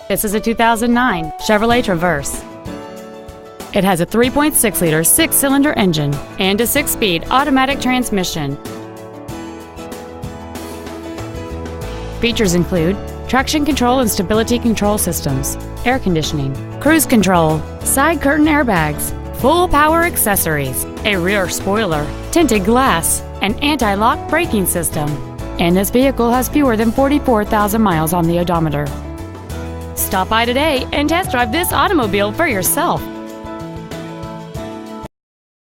This is a 2009 Chevrolet Traverse. It has a 3.6-liter six-cylinder engine and a 6-speed automatic transmission. Features include traction control and stability control systems, air conditioning, cruise control, side curtain airbags, full power accessories, a rear spoiler, tinted glass, an anti-lock braking system, and this vehicle has fewer than 44,000 miles on the odometer. Stop by today and test drive this automobile for yourself.